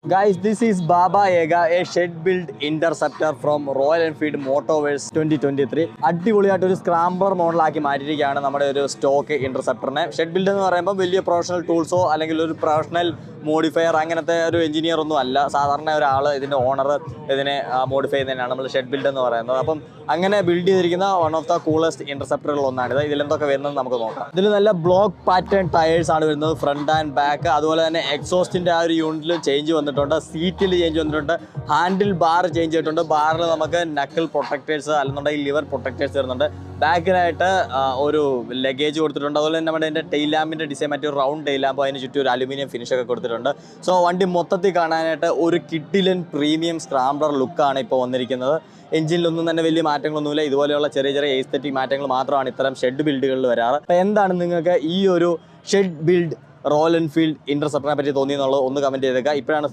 Guys, this is Baba Yaga, a shed-built interceptor from Royal Enfield Motorverse 2023. അടിപൊളിയായിട്ട് ഒരു scrambler മോഡലാക്കി മാറ്റിയിരിക്കുകയാണ് നമ്മുടെ ഒരു സ്റ്റോക്ക് ഇന്റർസെപ്റ്ററിനെ. ഷെഡ് ബിൽഡ് എന്ന് പറയുമ്പോൾ വലിയ പ്രൊഫഷണൽ ടൂൾസോ അല്ലെങ്കിൽ ഒരു പ്രൊഫഷണൽ മോഡിഫയർ അങ്ങനത്തെ ഒരു എഞ്ചിനീയർ ഒന്നും അല്ല. സാധാരണ ഒരാൾ ഇതിൻ്റെ ഓണർ ഇതിനെ മോഡിഫൈ ചെയ്യുന്നതിനാണ് നമ്മൾ ഷെഡ് ബിൽഡ് എന്ന് പറയുന്നത്. അപ്പം അങ്ങനെ ബിൽഡ് ചെയ്തിരിക്കുന്ന വൺ ഓഫ് ദ കൂളസ്റ്റ് ഇന്റർസെപ്റ്ററുകൾ ഒന്നാണിത്. ഇതിലെന്തൊക്കെ വരുന്നത് നമുക്ക് നോക്കാം. ഇതിൽ നല്ല ബ്ലോക്ക് പാറ്റേൺ ടയേഴ്സ് ആണ് വരുന്നത്, ഫ്രണ്ട് ആൻഡ് ബാക്ക്. അതുപോലെ തന്നെ എക്സോസ്റ്റിൻ്റെ ആ ഒരു യൂണിറ്റിൽ ചേഞ്ച് വന്നിട്ടുണ്ട്, സീറ്റിൽ ചേഞ്ച് വന്നിട്ടുണ്ട്, ഹാൻഡിൽ ബാർ ചേഞ്ച് ചെയ്തിട്ടുണ്ട്. ബാറിൽ നമുക്ക് നക്കിൾ പ്രൊട്ടക്ടേഴ്സ് അല്ലെന്നുണ്ടെങ്കിൽ ലിവർ പ്രൊട്ടക്ടേഴ്സ് വരുന്നുണ്ട്. ബാക്കിലായിട്ട് ഒരു ലഗേജ് കൊടുത്തിട്ടുണ്ട്. അതുപോലെ തന്നെ നമ്മുടെ ടെയിൽ ലാമ്പിൻ്റെ ഡിസൈൻ മറ്റൊരു റൗണ്ട് ടെയിൽ ലാമ്പ്, അതിന് ചുറ്റും ഒരു അലുമിനിയം ഫിനിഷൊക്കെ കൊടുത്തിട്ടുണ്ട്. സോ വണ്ടി മൊത്തത്തിൽ കാണാനായിട്ട് ഒരു കിഡിലൻ പ്രീമിയം സ്ക്രാംബ്ലർ ലുക്കാണ് ഇപ്പോൾ വന്നിരിക്കുന്നത്. എഞ്ചിനിലൊന്നും തന്നെ വലിയ മാറ്റങ്ങളൊന്നുമില്ല. ഇതുപോലെയുള്ള ചെറിയ ചെറിയ എസ്തെറ്റിക് മാറ്റങ്ങൾ മാത്രമാണ് ഇത്തരം ഷെഡ് ബിൽഡുകളിൽ വരാറ്. അപ്പോൾ എന്താണ് നിങ്ങൾക്ക് ഈ ഒരു ഷെഡ് ബിൽഡ് റോയൽ എൻഫീൽഡ് ഇന്റർസെപ്റ്ററിനെ പറ്റി തോന്നിയെന്നുള്ളത് ഒന്ന് കമൻറ്റ് ചെയ്തേക്കുക. ഇപ്പോഴാണ്